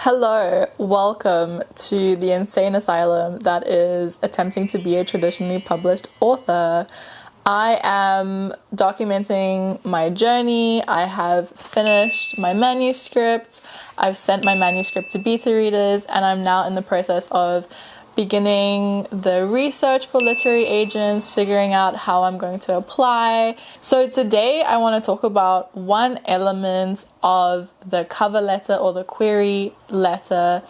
Hello, welcome to the insane asylum that is attempting to be a traditionally published author. I am documenting my journey. I have finished my manuscript. I've sent my manuscript to beta readers, and I'm now in the process of beginning the research for literary agents, figuring out how I'm going to apply. So today I want to talk about one element of the cover letter or the query letter,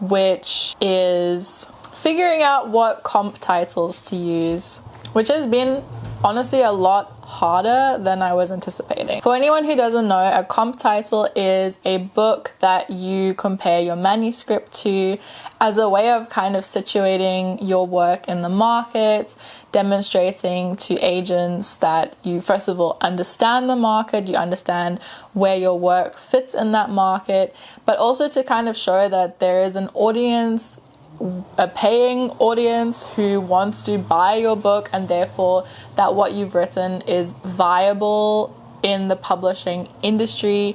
which is figuring out what comp titles to use, which has been honestly a lot harder than I was anticipating. For anyone who doesn't know, a comp title is a book that you compare your manuscript to as a way of kind of situating your work in the market, demonstrating to agents that you first of all understand the market, you understand where your work fits in that market, but also to kind of show that there is an audience, a paying audience who wants to buy your book, and therefore that what you've written is viable in the publishing industry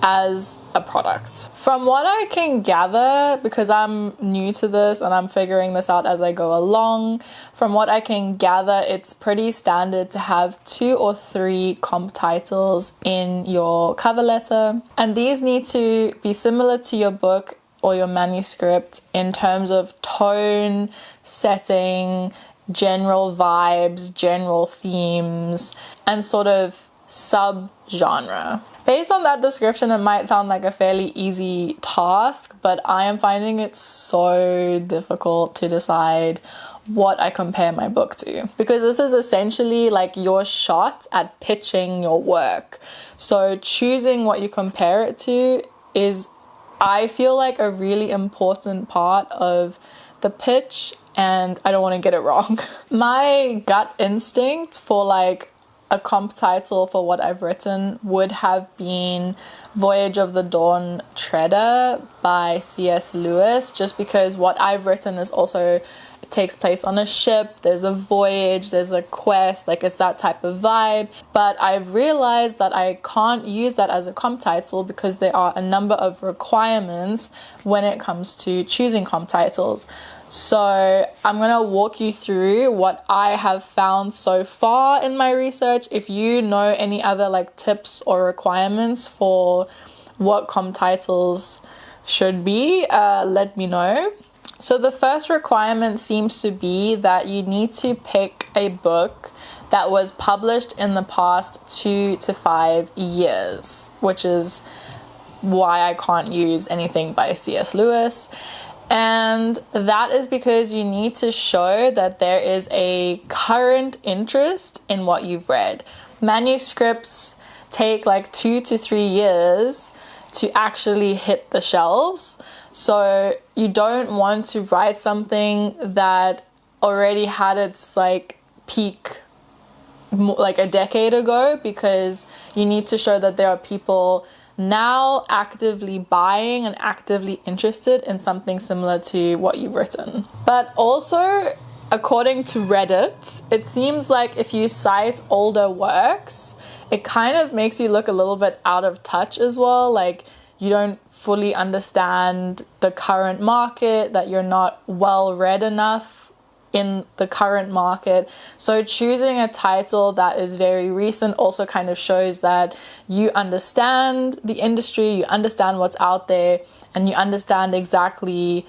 as a product. From what I can gather, because I'm new to this and I'm figuring this out as I go along, from what I can gather, it's pretty standard to have 2 or 3 comp titles in your cover letter, and these need to be similar to your book or your manuscript in terms of tone, setting, general vibes, general themes, and sort of sub-genre. Based on that description, it might sound like a fairly easy task, but I am finding it so difficult to decide what I compare my book to, because this is essentially like your shot at pitching your work. So choosing what you compare it to is, I feel like, a really important part of the pitch, and I don't want to get it wrong. My gut instinct for like a comp title for what I've written would have been Voyage of the Dawn Treader by C.S. Lewis, just because what I've written is also, it takes place on a ship, there's a voyage, there's a quest, like it's that type of vibe. But I've realized that I can't use that as a comp title because there are a number of requirements when it comes to choosing comp titles. So I'm gonna walk you through what I have found so far in my research. If you know any other like tips or requirements for what comp titles should be, let me know. So the first requirement seems to be that you need to pick a book that was published in the past 2 to 5 years, which is why I can't use anything by C.S. Lewis. And that is because you need to show that there is a current interest in what you've read. Manuscripts take like 2 to 3 years to actually hit the shelves. So you don't want to write something that already had its like peak like a decade ago, because you need to show that there are people now actively buying and actively interested in something similar to what you've written. But also, according to Reddit, it seems like if you cite older works, it kind of makes you look a little bit out of touch as well. Like you don't fully understand the current market, that you're not well read enough in the current market. So choosing a title that is very recent also kind of shows that you understand the industry, you understand what's out there, and you understand exactly,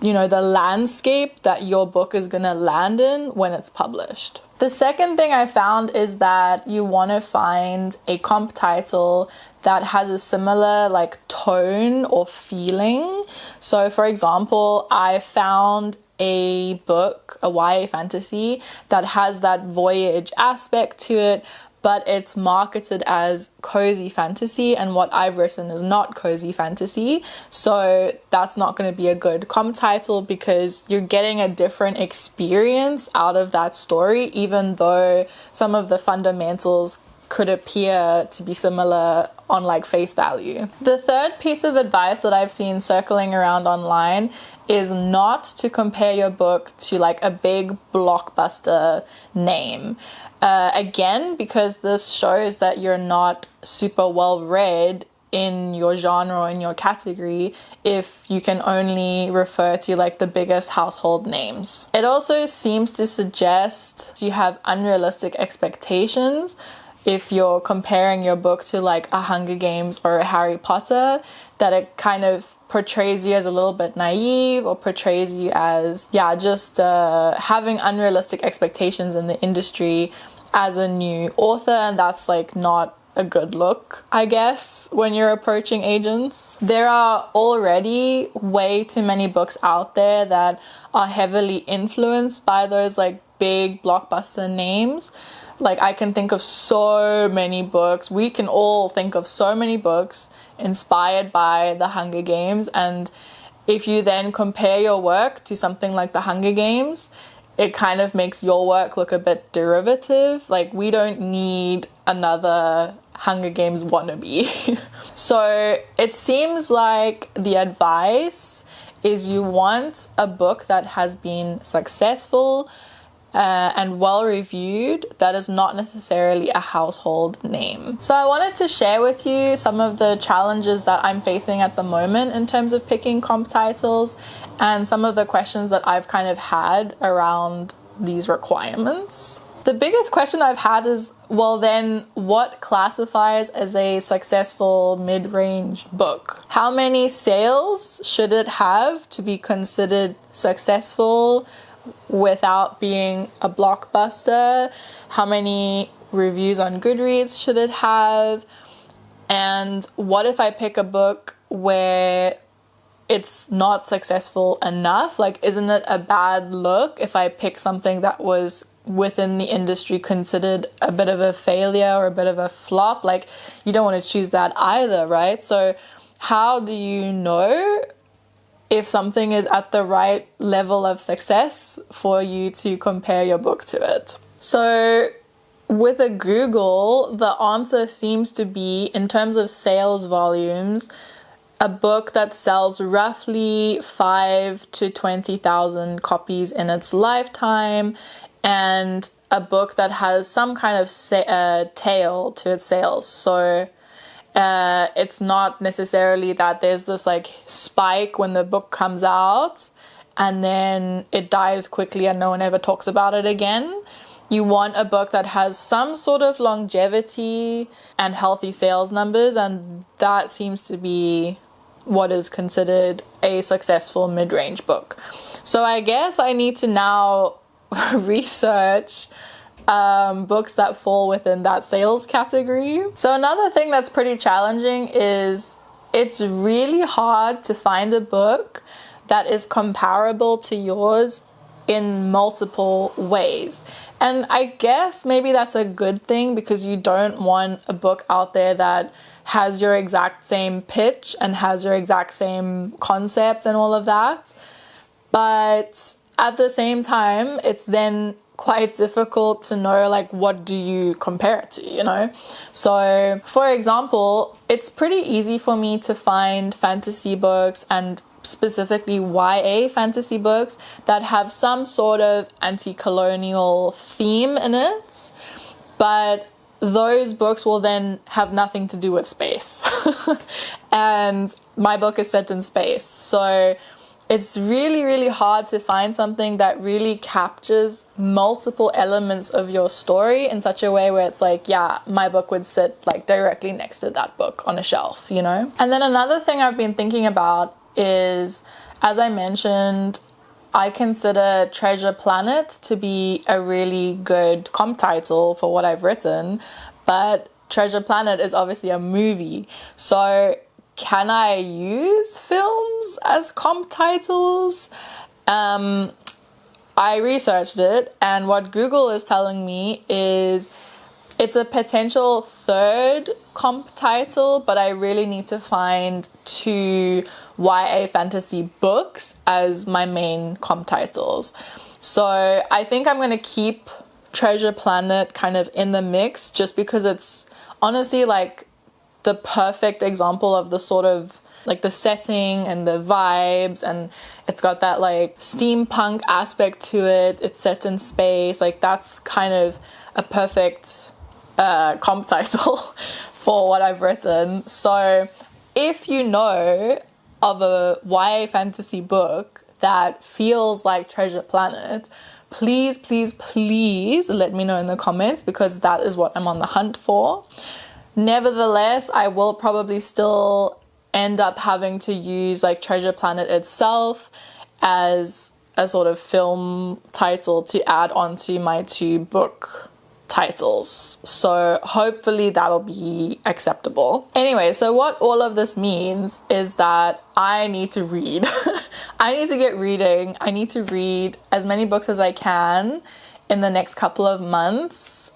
you know, the landscape that your book is gonna land in when it's published. The second thing I found is that you want to find a comp title that has a similar like tone or feeling. So for example, I found a book, a YA fantasy, that has that voyage aspect to it, but it's marketed as cozy fantasy, and what I've written is not cozy fantasy. So that's not going to be a good comp title, because you're getting a different experience out of that story, even though some of the fundamentals could appear to be similar on like face value. The third piece of advice that I've seen circling around online is not to compare your book to like a big blockbuster name. Again, because this shows that you're not super well read in your genre or in your category if you can only refer to like the biggest household names. It also seems to suggest you have unrealistic expectations if you're comparing your book to like a Hunger Games or a Harry Potter, that it kind of portrays you as a little bit naive or portrays you as, just having unrealistic expectations in the industry as a new author, and that's like not a good look, I guess, when you're approaching agents. There are already way too many books out there that are heavily influenced by those like big blockbuster names. Like, I can think of so many books. We can all think of so many books inspired by the Hunger Games. And if you then compare your work to something like the Hunger Games, it kind of makes your work look a bit derivative. Like, we don't need another Hunger Games wannabe. So it seems like the advice is you want a book that has been successful and well reviewed, that is not necessarily a household name. So I wanted to share with you some of the challenges that I'm facing at the moment in terms of picking comp titles, and some of the questions that I've kind of had around these requirements. The biggest question I've had is, well then, what classifies as a successful mid-range book? How many sales should it have to be considered successful without being a blockbuster? How many reviews on Goodreads should it have? And what if I pick a book where it's not successful enough? Like, isn't it a bad look if I pick something that was within the industry considered a bit of a failure or a bit of a flop? Like, you don't want to choose that either, right? So how do you know if something is at the right level of success for you to compare your book to it? So with a Google, the answer seems to be, in terms of sales volumes, a book that sells roughly 5 to 20,000 copies in its lifetime, and a book that has some kind of tail to its sales. So it's not necessarily that there's this like spike when the book comes out and then it dies quickly and no one ever talks about it again. You want a book that has some sort of longevity and healthy sales numbers, and that seems to be what is considered a successful mid-range book. So I guess I need to now research books that fall within that sales category. So another thing that's pretty challenging is it's really hard to find a book that is comparable to yours in multiple ways. And I guess maybe that's a good thing, because you don't want a book out there that has your exact same pitch and has your exact same concept and all of that. But at the same time, it's then quite difficult to know, like, what do you compare it to, you know? So for example, it's pretty easy for me to find fantasy books, and specifically YA fantasy books, that have some sort of anti-colonial theme in it, but those books will then have nothing to do with space. And my book is set in space, so it's really, really hard to find something that really captures multiple elements of your story in such a way where it's like, yeah, my book would sit like directly next to that book on a shelf, you know? And then another thing I've been thinking about is, as I mentioned, I consider Treasure Planet to be a really good comp title for what I've written, but Treasure Planet is obviously a movie. So can I use films as comp titles? I researched it, and what Google is telling me is it's a potential third comp title, but I really need to find 2 YA fantasy books as my main comp titles. So I think I'm going to keep Treasure Planet kind of in the mix, just because it's honestly like the perfect example of the sort of like the setting and the vibes, and it's got that like steampunk aspect to it. It's set in space. Like, that's kind of a perfect comp title for what I've written. So if you know of a YA fantasy book that feels like Treasure Planet, please, please, please let me know in the comments, because that is what I'm on the hunt for. Nevertheless, I will probably still end up having to use like Treasure Planet itself as a sort of film title to add onto my 2 book titles. So hopefully that'll be acceptable. Anyway, so what all of this means is that I need to read. I need to get reading. I need to read as many books as I can in the next couple of months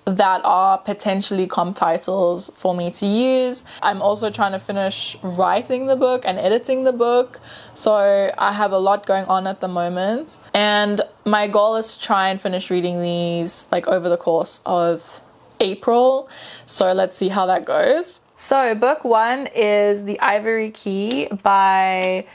that are potentially comp titles for me to use. I'm also trying to finish writing the book and editing the book, so I have a lot going on at the moment, and my goal is to try and finish reading these like over the course of April. So let's see how that goes. So book 1 is The Ivory Key by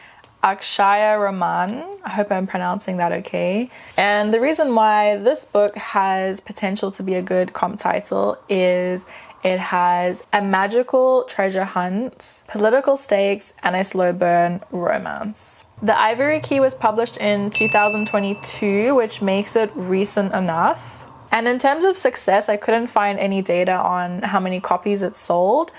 Akshaya Raman. I hope I'm pronouncing that okay. And the reason why this book has potential to be a good comp title is it has a magical treasure hunt, political stakes, and a slow burn romance. The Ivory Key was published in 2022, which makes it recent enough. And in terms of success, I couldn't find any data on how many copies it sold,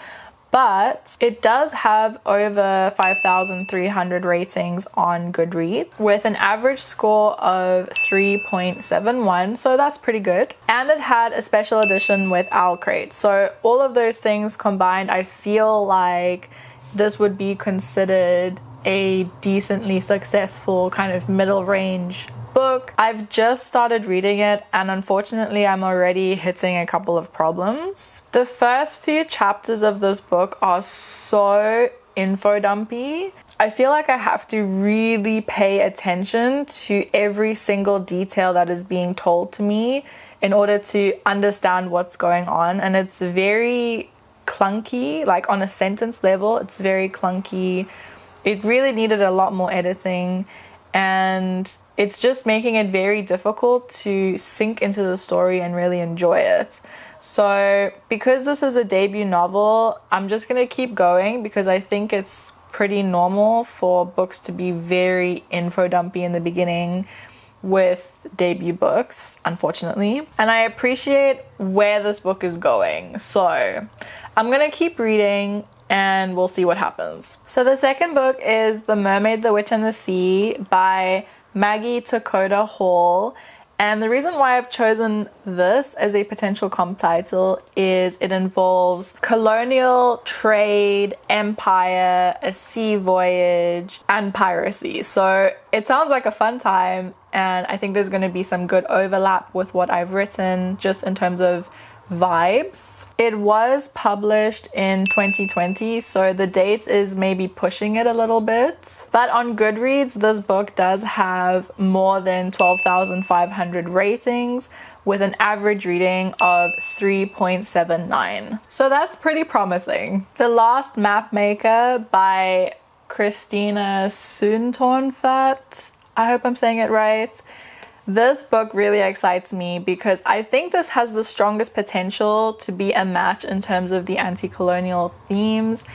but it does have over 5,300 ratings on Goodreads with an average score of 3.71, so that's pretty good. And it had a special edition with Owl Crate. So all of those things combined, I feel like this would be considered a decently successful kind of middle range book. I've just started reading it, and unfortunately I'm already hitting a couple of problems. The first few chapters of this book are so info dumpy. I feel like I have to really pay attention to every single detail that is being told to me in order to understand what's going on, and it's very clunky. Like on a sentence level, it's very clunky. It really needed a lot more editing, and it's just making it very difficult to sink into the story and really enjoy it. So because this is a debut novel, I'm just going to keep going, because I think it's pretty normal for books to be very info dumpy in the beginning with debut books, unfortunately. And I appreciate where this book is going. So I'm going to keep reading and we'll see what happens. So the second book is The Mermaid, the Witch, and the Sea by Maggie Takota Hall. And the reason why I've chosen this as a potential comp title is it involves colonial trade, empire, a sea voyage, and piracy. So it sounds like a fun time, and I think there's going to be some good overlap with what I've written just in terms of vibes. It was published in 2020, so the date is maybe pushing it a little bit. But on Goodreads, this book does have more than 12,500 ratings with an average reading of 3.79. So that's pretty promising. The Last Mapmaker by Christina Soontornvat. I hope I'm saying it right. This book really excites me because I think this has the strongest potential to be a match in terms of the anti-colonial themes,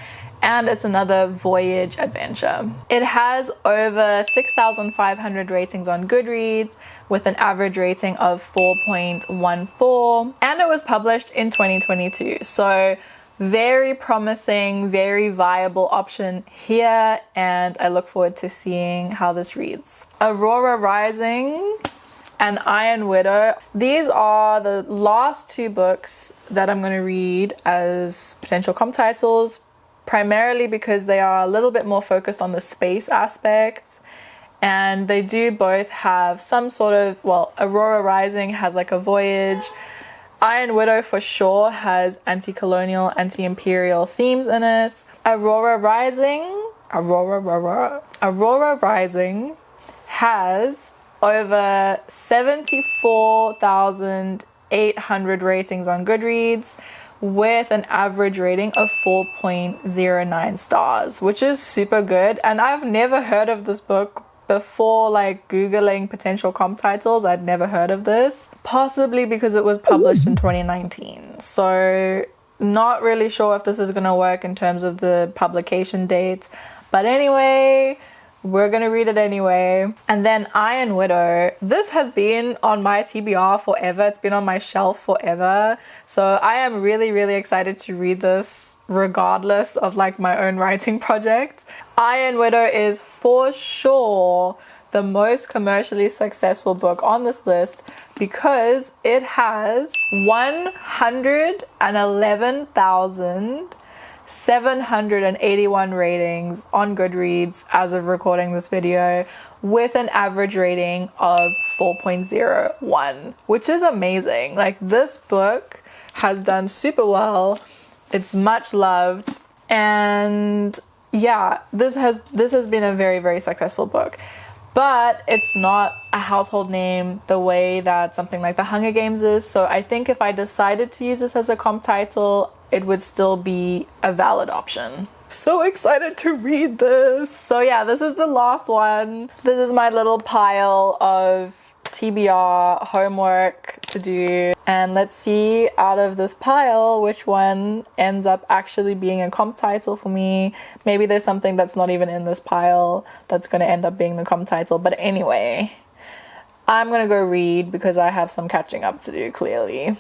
and it's another voyage adventure. It has over 6,500 ratings on Goodreads with an average rating of 4.14, and it was published in 2022. So very promising, very viable option here, and I look forward to seeing how this reads. Aurora Rising and Iron Widow. These are the last two books that I'm going to read as potential comp titles, primarily because they are a little bit more focused on the space aspect, and they do both have some sort of, well, Aurora Rising has like a voyage. Iron Widow for sure has anti-colonial, anti-imperial themes in it. Aurora Rising has over 74,800 ratings on Goodreads with an average rating of 4.09 stars, which is super good. And I've never heard of this book before, like Googling potential comp titles. I'd never heard of this, possibly because it was published in 2019. So Not really sure if this is gonna work in terms of the publication date, but anyway, we're gonna read it anyway. And then Iron Widow. This has been on my TBR forever. It's been on my shelf forever. So I am really, really excited to read this regardless of like my own writing project. Iron Widow is for sure the most commercially successful book on this list because it has 111,781 ratings on Goodreads as of recording this video, with an average rating of 4.01, which is amazing. Like, this book has done super well. It's much loved, and yeah, this has been a very, very successful book. But it's not a household name the way that something like The Hunger Games is. So I think if I decided to use this as a comp title, it would still be a valid option. So excited to read this. So yeah, this is the last one. This is my little pile of TBR homework to do. And let's see out of this pile which one ends up actually being a comp title for me. Maybe there's something that's not even in this pile that's going to end up being the comp title. But anyway, I'm going to go read because I have some catching up to do, clearly.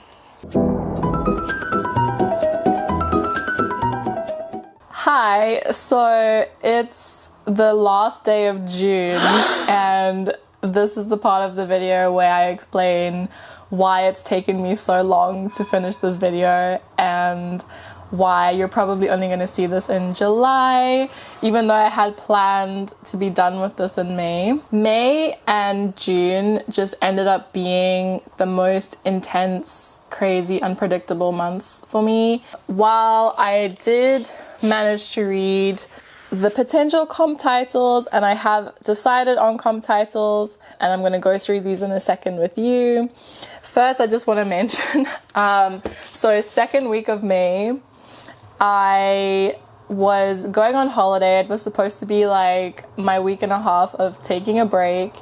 Hi, so it's the last day of June and this is the part of the video where I explain why it's taken me so long to finish this video and why you're probably only going to see this in July, even though I had planned to be done with this in May. May and June just ended up being the most intense, crazy, unpredictable months for me. While I did manage to read the potential comp titles, and I have decided on comp titles, and I'm going to go through these in a second with you. First, I just want to mention, so second week of May, I was going on holiday. It was supposed to be like my week and a half of taking a break,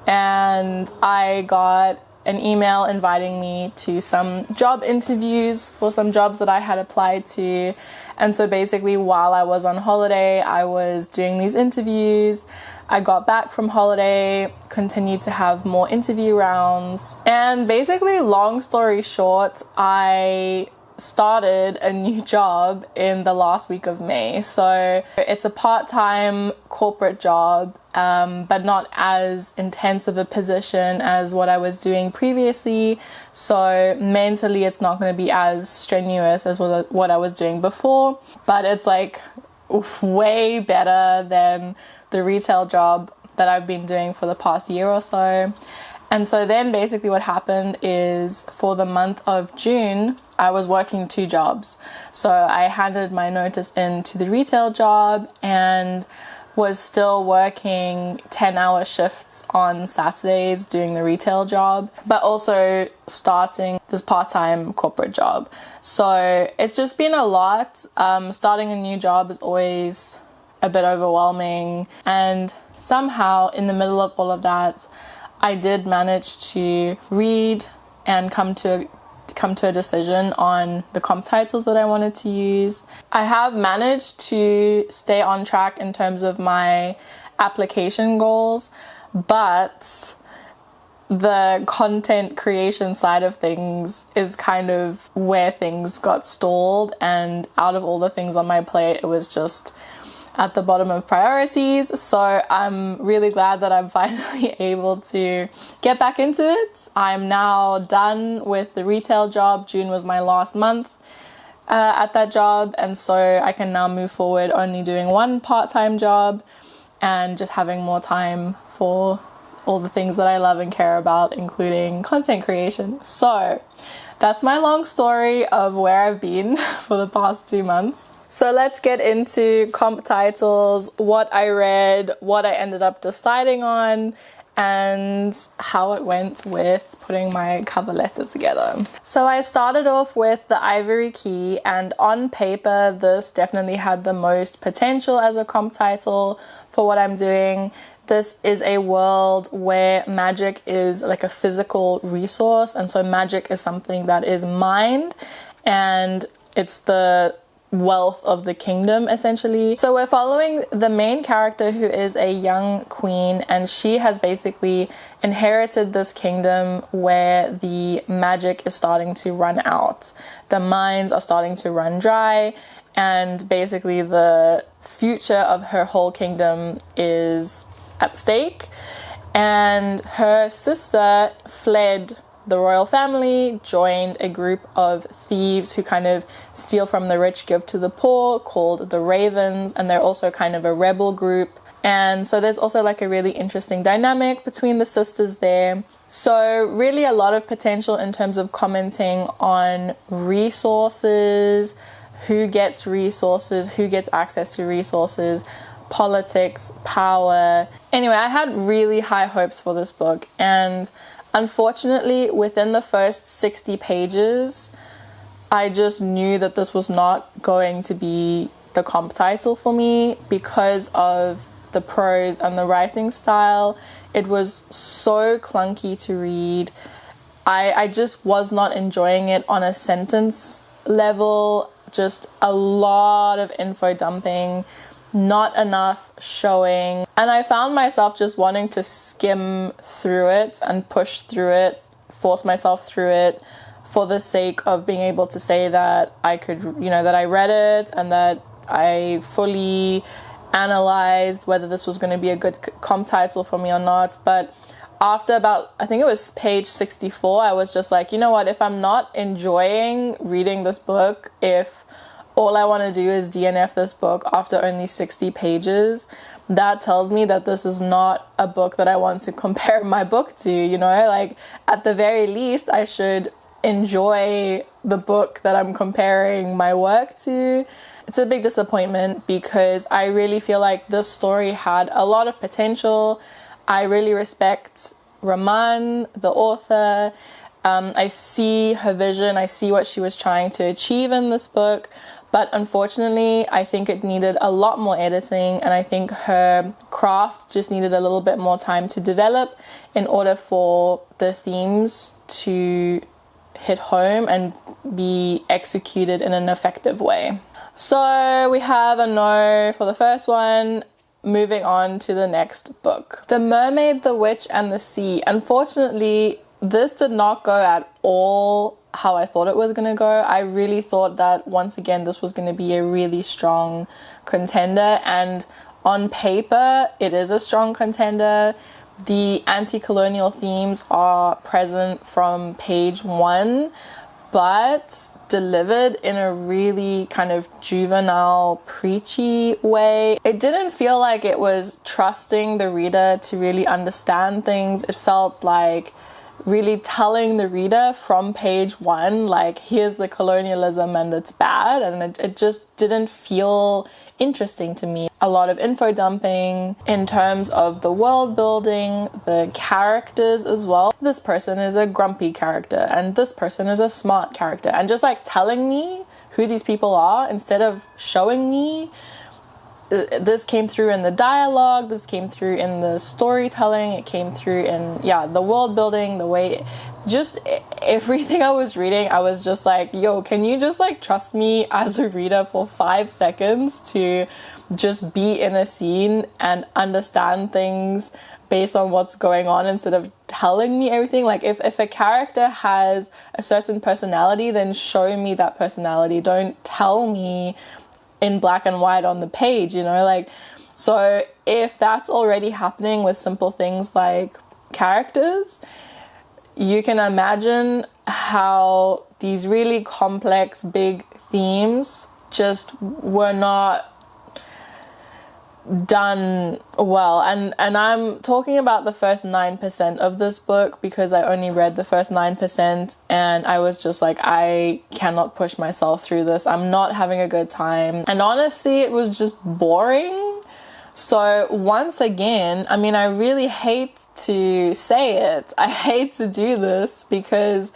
and I got an email inviting me to some job interviews for some jobs that I had applied to. And so basically while I was on holiday, I was doing these interviews. I got back from holiday, continued to have more interview rounds. And basically, long story short, I started a new job in the last week of May. So it's a part-time corporate job, but not as intense of a position as what I was doing previously. So mentally it's not going to be as strenuous as what I was doing before, but it's like way better than the retail job that I've been doing for the past year or so. And so then basically what happened is for the month of June, I was working 2 jobs. So I handed my notice in to the retail job and was still working 10-hour shifts on Saturdays doing the retail job, but also starting this part-time corporate job. So it's just been a lot. Starting a new job is always a bit overwhelming, and somehow in the middle of all of that, I did manage to read and come to a decision on the comp titles that I wanted to use. I have managed to stay on track in terms of my application goals, but the content creation side of things is kind of where things got stalled, and out of all the things on my plate, it was just at the bottom of priorities. So I'm really glad that I'm finally able to get back into it. I'm now done with the retail job. June was my last month at that job, and so I can now move forward only doing one part-time job and just having more time for all the things that I love and care about, including content creation. So that's my long story of where I've been for the past 2 months. So let's get into comp titles, what I read, what I ended up deciding on, and how it went with putting my cover letter together. So I started off with The Ivory Key, and on paper, this definitely had the most potential as a comp title for what I'm doing. This is a world where magic is like a physical resource, and so magic is something that is mined, and it's the wealth of the kingdom, essentially. So we're following the main character, who is a young queen, and she has basically inherited this kingdom where the magic is starting to run out. The mines are starting to run dry, and basically the future of her whole kingdom is at stake. And her sister fled the royal family, joined a group of thieves who kind of steal from the rich, give to the poor, called the Ravens, and they're also kind of a rebel group. And so there's also like a really interesting dynamic between the sisters there. So really a lot of potential in terms of commenting on resources, who gets resources, who gets access to resources, politics, power. Anyway, I had really high hopes for this book, and unfortunately, within the first 60 pages, I just knew that this was not going to be the comp title for me because of the prose and the writing style. It was so clunky to read. I just was not enjoying it on a sentence level. Just a lot of info dumping, not enough showing, and I found myself just wanting to skim through it and push through it, force myself through it for the sake of being able to say that I could, that I read it and that I fully analyzed whether this was going to be a good comp title for me or not. But after about, I think it was page 64, I was just like, you know what, if I'm not enjoying reading this book, if all I want to do is DNF this book after only 60 pages, that tells me that this is not a book that I want to compare my book to, like at the very least I should enjoy the book that I'm comparing my work to. It's a big disappointment because I really feel like this story had a lot of potential. I really respect Raman, the author. I see her vision. I see what she was trying to achieve in this book. But unfortunately, I think it needed a lot more editing, and I think her craft just needed a little bit more time to develop in order for the themes to hit home and be executed in an effective way. So we have a no for the first one. Moving on to the next book. The Mermaid, the Witch, and the Sea. Unfortunately, this did not go at all how I thought it was going to go. I really thought that once again this was going to be a really strong contender, and on paper it is a strong contender. The anti-colonial themes are present from page 1, but delivered in a really kind of juvenile, preachy way. It didn't feel like it was trusting the reader to really understand things. It felt like really telling the reader from page 1, like, here's the colonialism and it's bad, and it just didn't feel interesting to me. A lot of info dumping in terms of the world building, the characters as well. This person is a grumpy character and this person is a smart character, and just like telling me who these people are instead of showing me. This came through in the dialogue, this came through in the storytelling, it came through in, the world building, the way, just everything I was reading, I was just like, yo, can you just like trust me as a reader for 5 seconds to just be in a scene and understand things based on what's going on instead of telling me everything? Like, if a character has a certain personality, then show me that personality. Don't tell me in black and white on the page, so if that's already happening with simple things like characters, you can imagine how these really complex, big themes just were not done well. And I'm talking about the first 9% of this book because I only read the first 9% and I was just like, I cannot push myself through this. I'm not having a good time. And honestly, it was just boring. So once again, I mean, I really hate to say it. I hate to do this because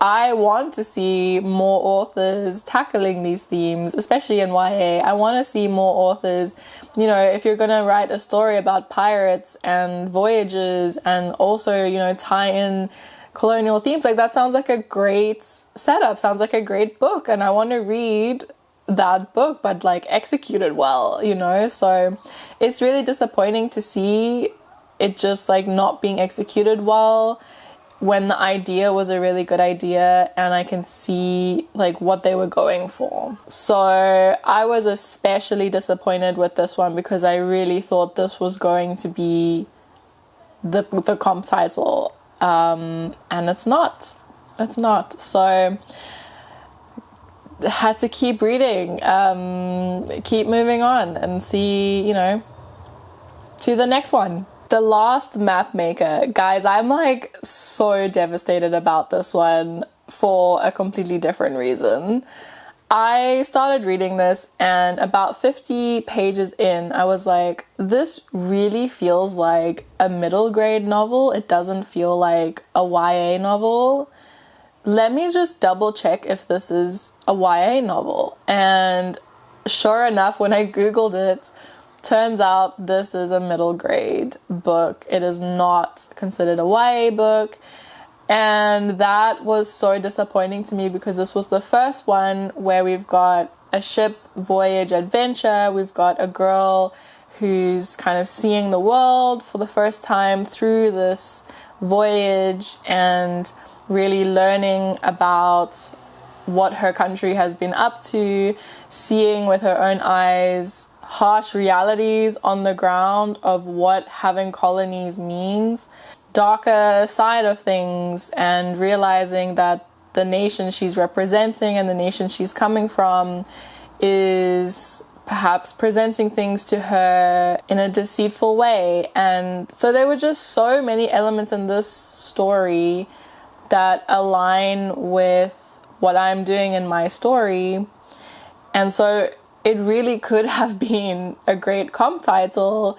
I want to see more authors tackling these themes, especially in YA. I want to see more authors, if you're going to write a story about pirates and voyages and also, tie in colonial themes. Like, that sounds like a great setup, sounds like a great book, and I want to read that book, but like executed well, you know? So it's really disappointing to see it just like not being executed well when the idea was a really good idea and I can see like what they were going for. So I was especially disappointed with this one because I really thought this was going to be the comp title, and it's not. So had to keep reading, keep moving on and see, you know, to the next one. The Last Map Maker. Guys, I'm like so devastated about this one for a completely different reason. I started reading this and about 50 pages in, I was like, this really feels like a middle grade novel. It doesn't feel like a YA novel. Let me just double check if this is a YA novel. And sure enough, when I Googled it, turns out this is a middle grade book. It is not considered a YA book. And that was so disappointing to me because this was the first one where we've got a ship voyage adventure. We've got a girl who's kind of seeing the world for the first time through this voyage and really learning about what her country has been up to, seeing with her own eyes harsh realities on the ground of what having colonies means, darker side of things, and realizing that the nation she's representing and the nation she's coming from is perhaps presenting things to her in a deceitful way. And so there were just so many elements in this story that align with what I'm doing in my story. And so it really could have been a great comp title,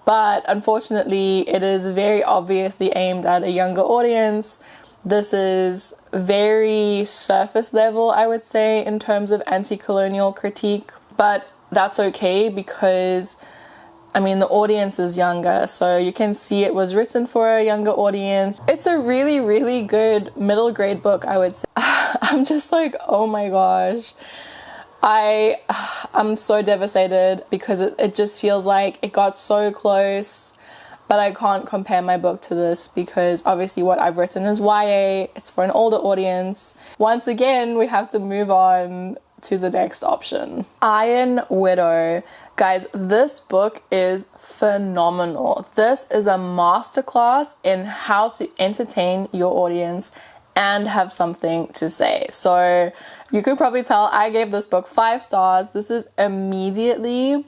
but unfortunately it is very obviously aimed at a younger audience. This is very surface level, I would say, in terms of anti-colonial critique, but that's okay because, I mean, the audience is younger, so you can see it was written for a younger audience. It's a really, really good middle grade book, I would say. I'm just like, oh my gosh. I'm so devastated because it just feels like it got so close, but I can't compare my book to this because obviously what I've written is YA, it's for an older audience. Once again, we have to move on to the next option. Iron Widow. Guys, this book is phenomenal. This is a masterclass in how to entertain your audience and have something to say. So you could probably tell I gave this book 5 stars. This is immediately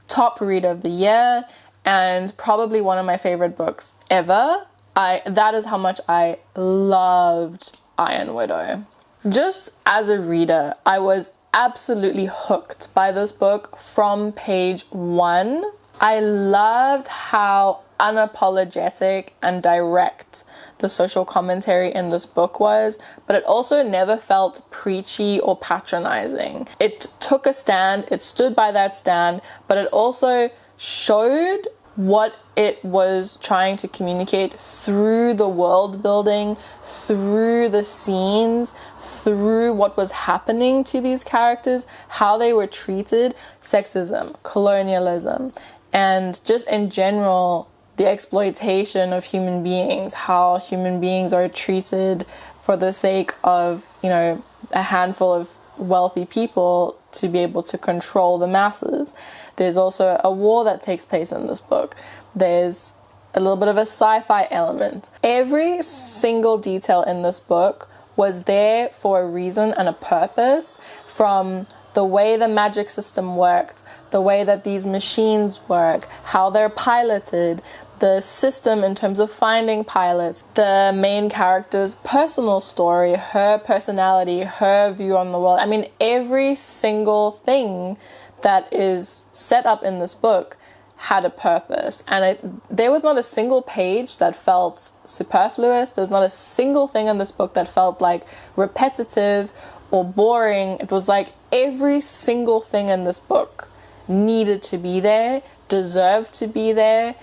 top read of the year and probably one of my favorite books ever. That is how much I loved Iron Widow. Just as a reader, I was absolutely hooked by this book from page 1. I loved how unapologetic and direct the social commentary in this book was, but it also never felt preachy or patronizing. It took a stand, it stood by that stand, but it also showed what it was trying to communicate through the world building, through the scenes, through what was happening to these characters, how they were treated, sexism, colonialism, and just in general, the exploitation of human beings, how human beings are treated for the sake of, you know, a handful of wealthy people to be able to control the masses. There's also a war that takes place in this book. There's a little bit of a sci-fi element. Every single detail in this book was there for a reason and a purpose, from the way the magic system worked, the way that these machines work, how they're piloted, the system in terms of finding pilots, the main character's personal story, her personality, her view on the world. I mean, every single thing that is set up in this book had a purpose, and there was not a single page that felt superfluous. There's not a single thing in this book that felt like repetitive or boring. It was like every single thing in this book needed to be there, deserved to be there,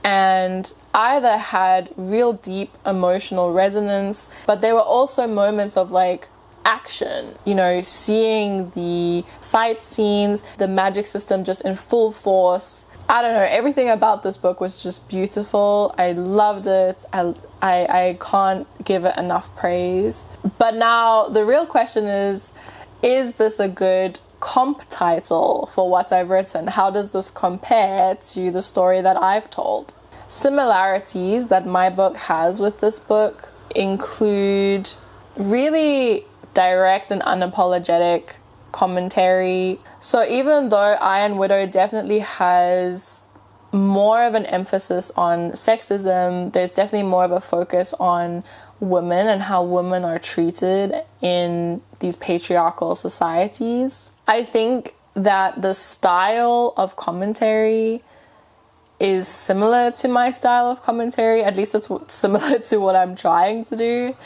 and either had real deep emotional resonance, but there were also moments of like action, you know, seeing the fight scenes, the magic system just in full force. I don't know, everything about this book was just beautiful. I loved it. I can't give it enough praise. But now the real question is this a good comp title for what I've written? How does this compare to the story that I've told? Similarities that my book has with this book include really direct and unapologetic commentary. So even though Iron Widow definitely has more of an emphasis on sexism, there's definitely more of a focus on women and how women are treated in these patriarchal societies. I think that the style of commentary is similar to my style of commentary. At least it's similar to what I'm trying to do.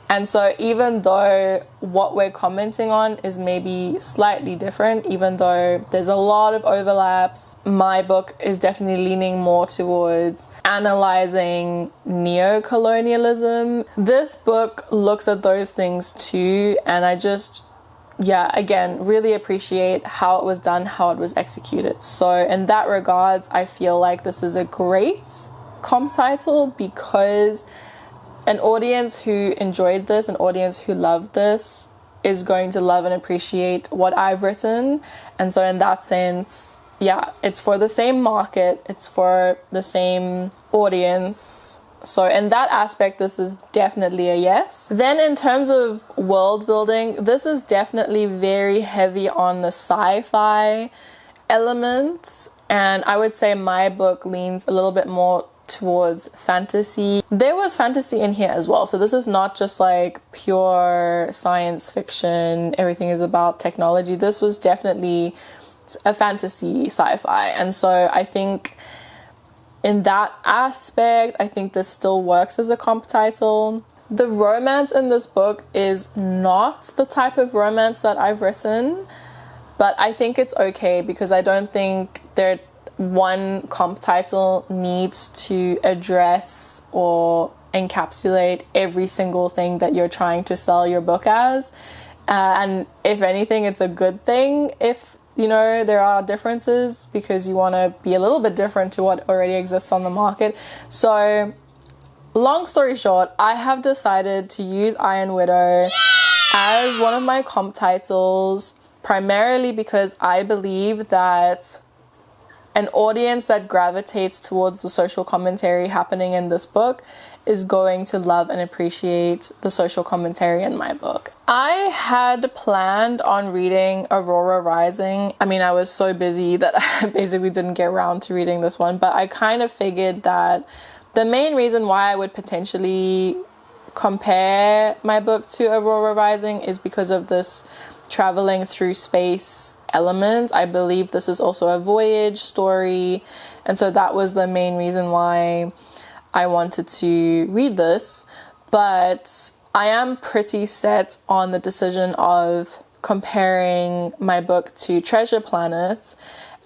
And so even though what we're commenting on is maybe slightly different, even though there's a lot of overlaps, my book is definitely leaning more towards analyzing neo-colonialism. This book looks at those things too, and I just, again, really appreciate how it was done, how it was executed. So in that regards, I feel like this is a great comp title, because an audience who enjoyed this, an audience who loved this, is going to love and appreciate what I've written. And so in that sense, it's for the same market, it's for the same audience. So in that aspect, this is definitely a yes. Then in terms of world building, this is definitely very heavy on the sci-fi elements. And I would say my book leans a little bit more towards fantasy. There was fantasy in here as well. So this is not just like pure science fiction, everything is about technology. This was definitely a fantasy sci-fi. And so I think in that aspect, I think this still works as a comp title. The romance in this book is not the type of romance that I've written, but I think it's okay, because I don't think one comp title needs to address or encapsulate every single thing that you're trying to sell your book as. And if anything, it's a good thing if, you know, there are differences, because you want to be a little bit different to what already exists on the market. So long story short, I have decided to use Iron Widow as one of my comp titles, primarily because I believe that an audience that gravitates towards the social commentary happening in this book is going to love and appreciate the social commentary in my book. I had planned on reading Aurora Rising. I mean, I was so busy that I basically didn't get around to reading this one, but I kind of figured that the main reason why I would potentially compare my book to Aurora Rising is because of this traveling through space element. I believe this is also a voyage story, and so that was the main reason why I wanted to read this. But I am pretty set on the decision of comparing my book to Treasure Planet,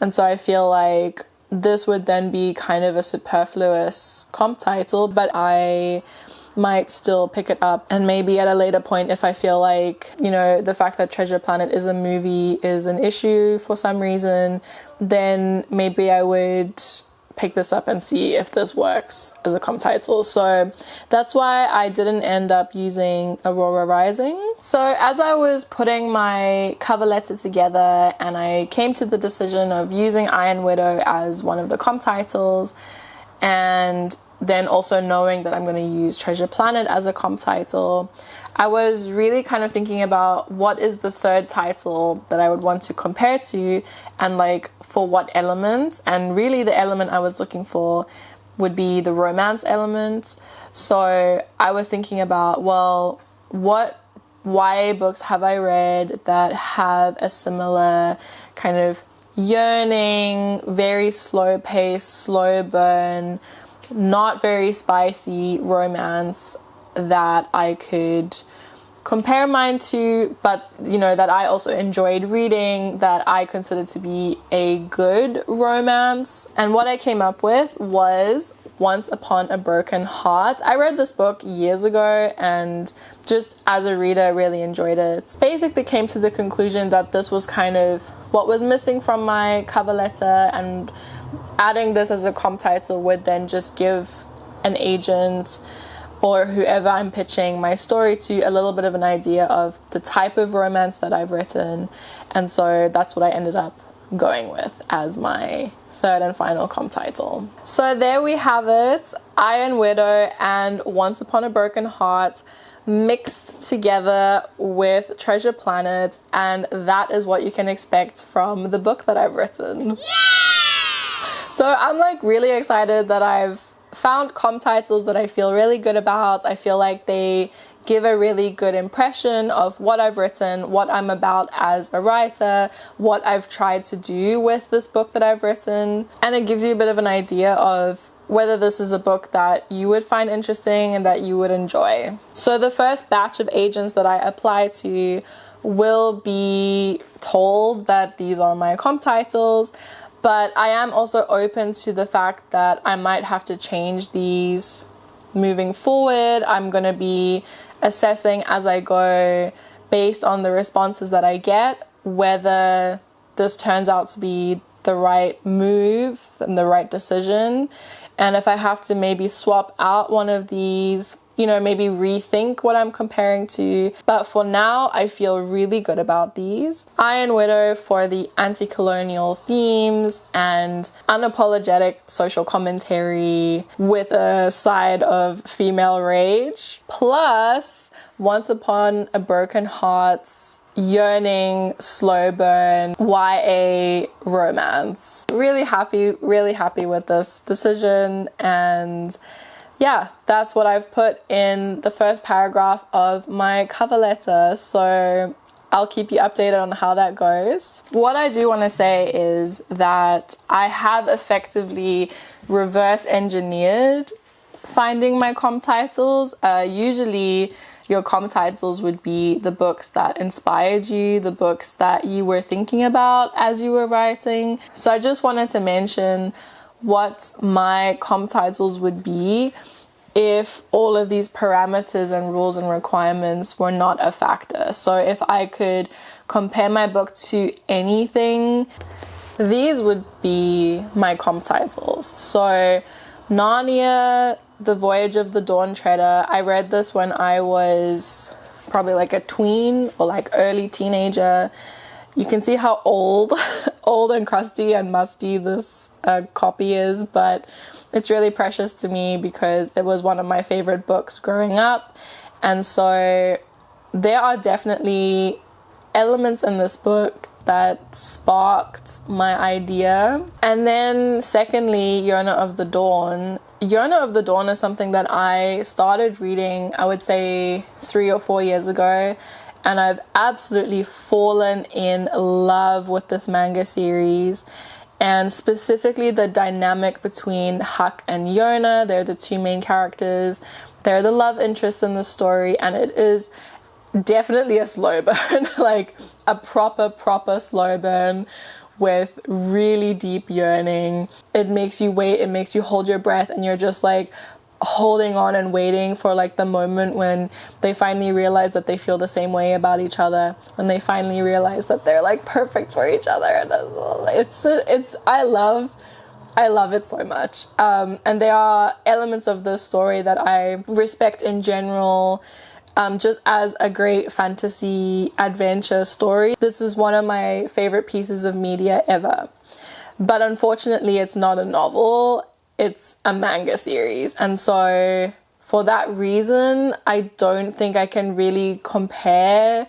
and so I feel like this would then be kind of a superfluous comp title, but I might still pick it up, and maybe at a later point, if I feel like, you know, the fact that Treasure Planet is a movie is an issue for some reason, then maybe I would pick this up and see if this works as a comp title. So that's why I didn't end up using Aurora Rising. So as I was putting my cover letter together, and I came to the decision of using Iron Widow as one of the comp titles, and then also knowing that I'm going to use Treasure Planet as a comp title, I was really kind of thinking about what is the third title that I would want to compare to, and like for what element. And really the element I was looking for would be the romance element. So I was thinking about, well, what YA books have I read that have a similar kind of yearning, very slow pace, slow burn, not very spicy romance that I could compare mine to, but that I also enjoyed reading, that I considered to be a good romance. And what I came up with was Once Upon a Broken Heart. I read this book years ago and just as a reader really enjoyed it. Basically came to the conclusion that this was kind of what was missing from my cover letter, and adding this as a comp title would then just give an agent or whoever I'm pitching my story to a little bit of an idea of the type of romance that I've written. And so that's what I ended up going with as my third and final comp title. So there we have it, Iron Widow and Once Upon a Broken Heart mixed together with Treasure Planet, and that is what you can expect from the book that I've written. Yeah! So I'm like really excited that I've found comp titles that I feel really good about. I feel like they give a really good impression of what I've written, what I'm about as a writer, what I've tried to do with this book that I've written. And it gives you a bit of an idea of whether this is a book that you would find interesting and that you would enjoy. So the first batch of agents that I apply to will be told that these are my comp titles, but I am also open to the fact that I might have to change these moving forward. I'm going to be assessing as I go based on the responses that I get, whether this turns out to be the right move and the right decision. And if I have to maybe swap out one of these, maybe rethink what I'm comparing to. But for now, I feel really good about these. Iron Widow for the anti-colonial themes and unapologetic social commentary with a side of female rage. Plus, Once Upon a Broken Heart's yearning, slow burn, YA romance. Really happy with this decision, and yeah, that's what I've put in the first paragraph of my cover letter. So I'll keep you updated on how that goes. What I do want to say is that I have effectively reverse engineered finding my comp titles. Usually your comp titles would be the books that inspired you, the books that you were thinking about as you were writing. So I just wanted to mention what my comp titles would be if all of these parameters and rules and requirements were not a factor. So if I could compare my book to anything, these would be my comp titles. So Narnia, The Voyage of the Dawn Treader. I read this when I was probably like a tween or like early teenager. You can see how old and crusty and musty this copy is, but it's really precious to me because it was one of my favorite books growing up. And so there are definitely elements in this book that sparked my idea. And then secondly, Yona of the Dawn. Yona of the Dawn is something that I started reading, I would say 3 or 4 years ago. And I've absolutely fallen in love with this manga series, and specifically the dynamic between Huck and Yona. They're the two main characters. They're the love interests in the story, and it is definitely a slow burn, like a proper slow burn with really deep yearning. It makes you wait, it makes you hold your breath, and you're just like holding on and waiting for like the moment when they finally realize that they feel the same way about each other, when they finally realize that they're like perfect for each other. And it's I love it so much. And there are elements of this story that I respect in general, just as a great fantasy adventure story. This is one of my favorite pieces of media ever. But unfortunately, it's not a novel. It's a manga series. And so for that reason, I don't think I can really compare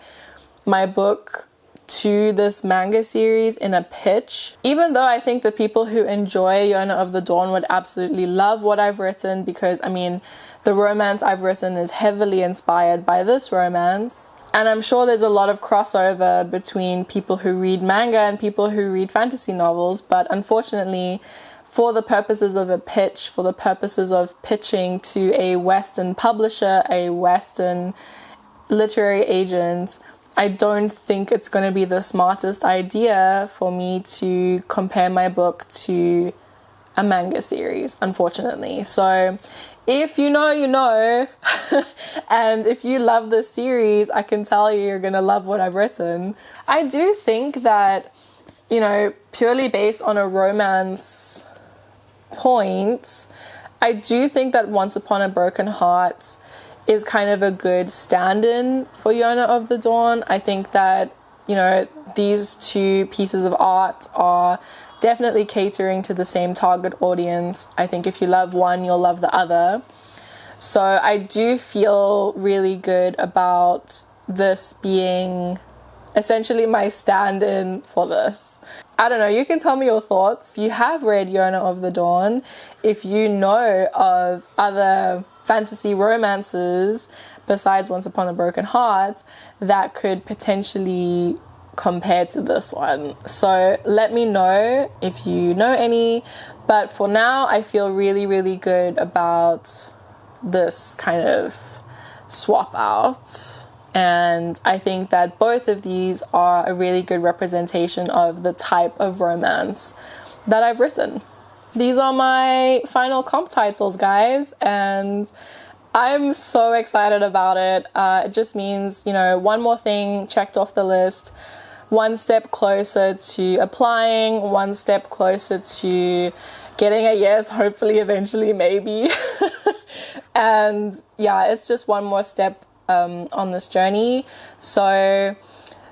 my book to this manga series in a pitch. Even though I think the people who enjoy Yona of the Dawn would absolutely love what I've written, because, I mean, the romance I've written is heavily inspired by this romance. And I'm sure there's a lot of crossover between people who read manga and people who read fantasy novels. But unfortunately, for the purposes of a pitch, for the purposes of pitching to a Western publisher, a Western literary agent, I don't think it's going to be the smartest idea for me to compare my book to a manga series, unfortunately. So if you know, you know. And if you love this series, I can tell you're going to love what I've written. I do think that, you know, purely based on a romance point, I do think that Once Upon a Broken Heart is kind of a good stand-in for Yona of the Dawn. I think that, you know, these two pieces of art are definitely catering to the same target audience. I think if you love one, you'll love the other. So I do feel really good about this being essentially my stand-in for this. I don't know, you can tell me your thoughts. If you have read Yona of the Dawn, if you know of other fantasy romances besides Once Upon a Broken Heart that could potentially compare to this one. So let me know if you know any. But for now, I feel really, really good about this kind of swap out. And I think that both of these are a really good representation of the type of romance that I've written. These are my final comp titles, guys, and I'm so excited about it. It just means, you know, one more thing checked off the list, one step closer to applying, one step closer to getting a yes, hopefully, eventually, maybe. And yeah, it's just one more step on this journey. So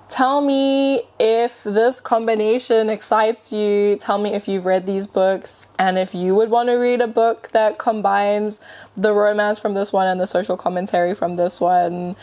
tell me if this combination excites you. Tell me if you've read these books and if you would want to read a book that combines the romance from this one and the social commentary from this one,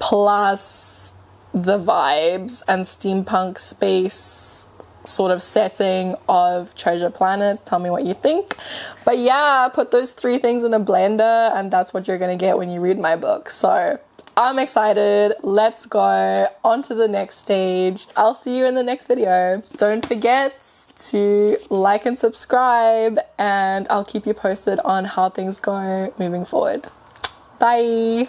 plus the vibes and steampunk space sort of setting of Treasure Planet. Tell me what you think. But yeah, put those three things in a blender and that's what you're going to get when you read my book. So I'm excited. Let's go on to the next stage. I'll see you in the next video. Don't forget to like and subscribe, and I'll keep you posted on how things go moving forward. Bye.